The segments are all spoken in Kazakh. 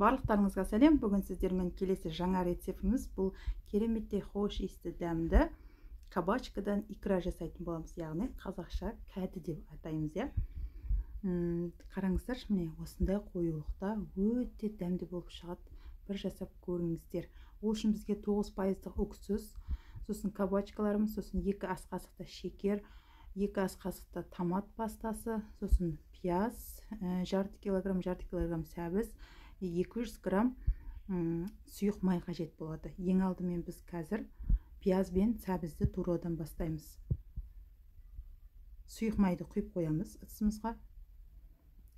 Барлықтарыңызға сәлем. Бүгін сіздермен келесі жаңа рецептіміз. Бұл кереметтей хош иісті дәмді кабачкадан икра жасайтын боламыз. Яғни қазақша кәді деп атаймыз, я. Қараңыздар, міне осындай қоюлықта өте дәмді болып шығады. Bir жасап көріңіздер. Ол үшін бізге 9% уксус, сосын кабачкаларымыз, сосын 2 ас қасықта шекер, 2 ас қасықта томат пастасы, сосын пияз, жарты килограмм сәбіз, 200 грамм сұйық май қажет болады. Ең алдымен біз қазір пияз бен сәбізді тураудан бастаймыз. Сұйық майды құйып қоямыз ыдысымызға.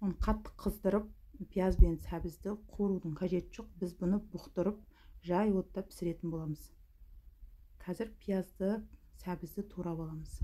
Оны қатты қыздырып, пияз бен сәбізді қуырудың қажеті жоқ. Біз бұны бұқтырып, жай отта пісіретін боламыз. Қазір пиязды, сәбізді турап аламыз.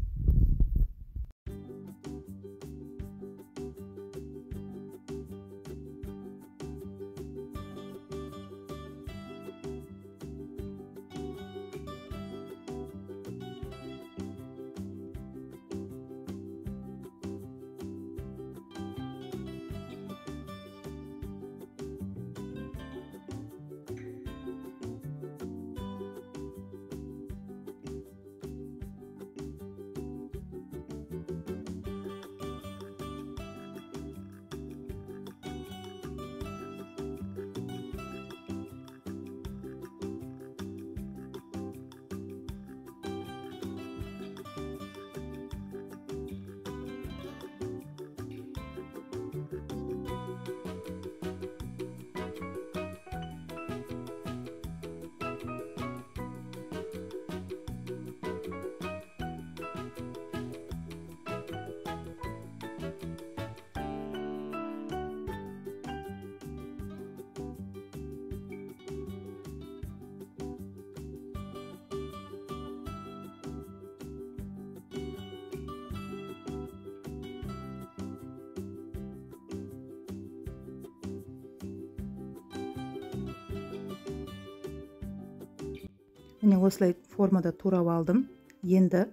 Міне осылай формада турап алдым. Енді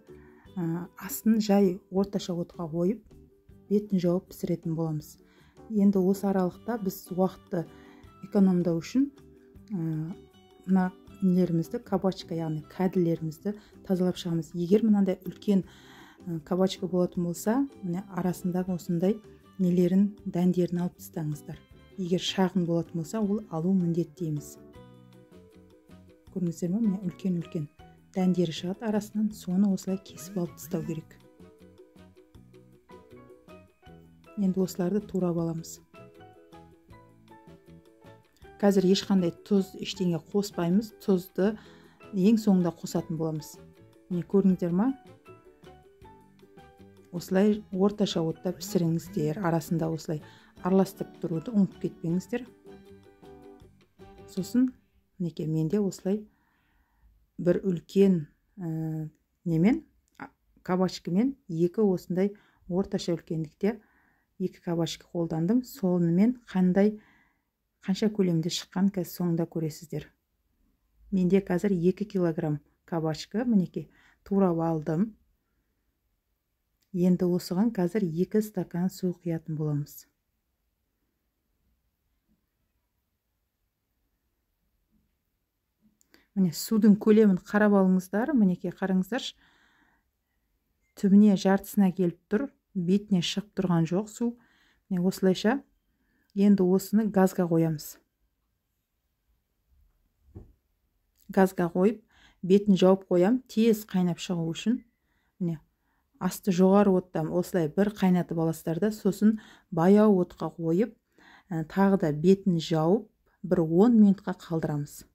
астын жай орташа отқа қойып, бетін жауып пісіретін боламыз. Енді осы аралықта біз уақытты экономдау үшін мына нелерімізді, кабачка, яғни кәділерімізді тазалап шығамыз. Егер мынандай үлкен кабачка болатын болса, міне арасындағы осындай нелерін, дәндерін алып тастаңыздар. Егер шағын болатын болса, ол алу міндеттейміз. Көріңіздер ме, міне үлкен-үлкен дәндері шығады арасынан, соны осылай кесіп алып тастау керек. Енді осыларды турап аламыз. Қазір ешқандай тұз, ештеңе қоспаймыз. Тұзды ең соңында қосатын боламыз. Міне көріңіздер ме? Осылай орташа отта пісіріңіздер. Арасында осылай араластырып тұруды ұмытып кетпеңіздер. Сосын мінекей менде осылай бір үлкен немен, кабачкамен 2 осындай орташа үлкендікте 2 кабачка қолдандым. Сонымен қанша көлемде шыққан қазір соңында көресіздер. Менде қазір 2 килограмм кабачка мінекей турап алдым. Енді осыған қазір 2 стакан су құятын боламыз. Міне судың көлемін қарап алыңыздар. Мінекей қараңыздар. Түбіне жартысына келіп тұр. Бетіне шығып тұрған жоқ су. Міне осылайша енді осыны газға қоямыз. Газға қойып, бетін жауып қоям, тез қайнап шығу үшін. Міне асты жоғары оттан осылай бір қайнатып аласыздар да, сосын баяу отқа қойып, тағы да бетін жауып, бір 10 минутқа қалдырамыз.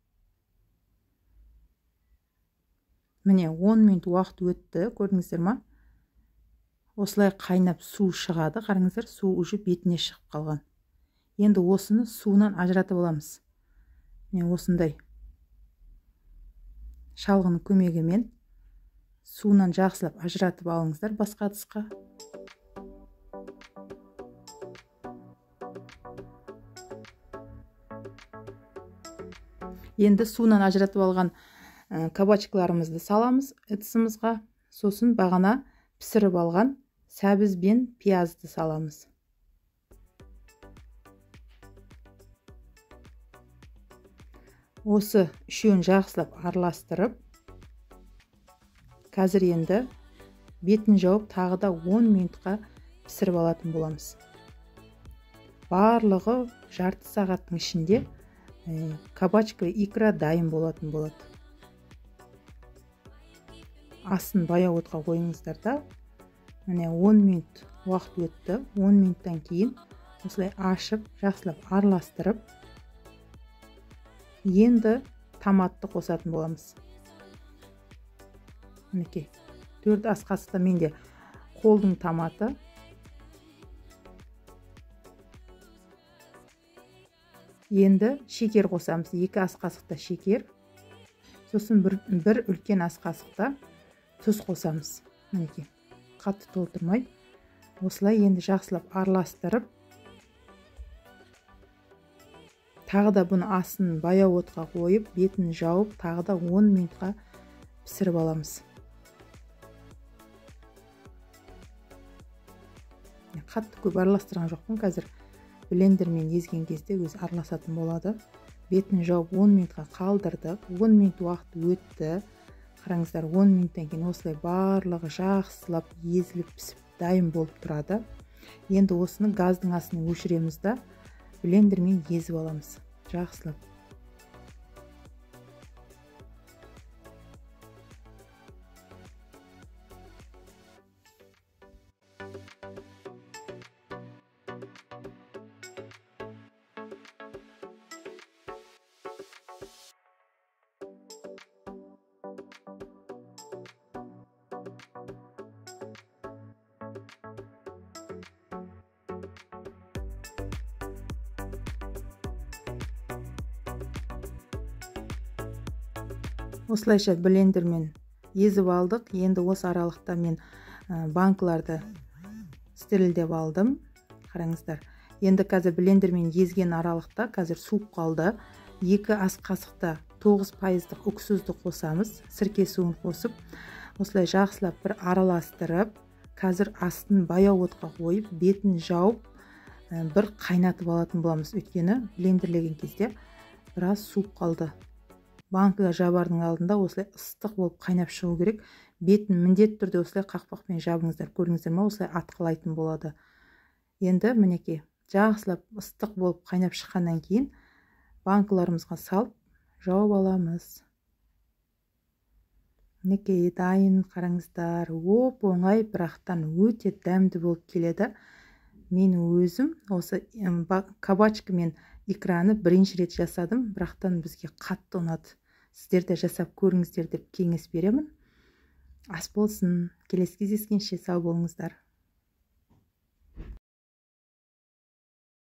Міне 10 минут уақыт өтті, көрдіңіздер ма? Осылай қайнап су шығады, қараңыздар, су уже бетіне шығып қалған. Енді осыны суынан ажыратып аламыз. Міне осындай шалғының көмегімен суынан жақсылап ажыратып алыңыздар басқа ыдысқа. Енді суынан ажыратып алған кабачкаларымызды саламыз ыдысымызға, сосын бағана пісіріп алған сәбіз бен пиязды саламыз. осы үшеуін жақсылап араластырып, қазір енді бетін жауып тағы да 10 минутқа пісіріп алатын боламыз. Барлығы жарты сағаттың ішінде кабачка икра дайын болатын болады. Асын баяу отқа қойыңыздар да, міне 10 минут уақыт өтті. 10 минуттан кейін осылай ашып, жақсылап араластырып, енді томатты қосатын боламыз. Мінекей, 4 ас қасықта менде қолдың томаты. Енді шекер қосамыз. 2 ас қасықта шекер. Сосын бір үлкен ас қасықта тұз қосамыз. Мінекей, қатты толтырмай. Осылай енді жақсылап араластырып, тағы да бұны асын баяу отқа қойып, бетін жауып, тағы да 10 минутқа пісіріп аламыз. Қатты көп араластырған жоқпын, қазір блендермен езген кезде өзі араласатын болады. Бетін жауып 10 минутқа қалдырдық. 10 минут уақыт өтті. Қараңыздар, 10 минуттан кейін осылай барлығы жақсылап езіліп пісіп дайын болып тұрады. Енді осыны газдың астына өшіреміз да, блендермен езіп аламыз. Жақсылап. Осылайша блендермен езіп алдық. Енді осы аралықта мен банкаларды стерилдеп алдым. Қараңыздар. Енді қазір блендермен езген аралықта қазір суып қалды. 2 ас қасықта 9% уксусты қосамыз. Сірке суын қосып, осылай жақсылап бір араластырып, қазір астын баяу отқа қойып, бетін жауып, бір қайнатып алатын боламыз. Өйткені блендерлеген кезде біраз суып қалды. Банкаға жабардың алдында осылай ыстық болып қайнап шығу керек. Бетін міндетті түрде осылай қақпақпен жабыңыздар. Көрдіңіздер ме? Осылай атқылайтын болады. Енді мінекей, жақсылап ыстық болып қайнап шыққаннан кейін банкаларымызға салып жауып аламыз. Мінекей, дайын, қараңыздар. Оп-оңай, бірақтан өте дәмді болып келеді. Мен өзім осы кабачка мен икраны бірінші рет жасадым, бірақтан бізге қатты ұнады. Сіздер де жасап көріңіздер деп кеңес беремін. Ас болсын. Келесі кездескенше сау болыңыздар.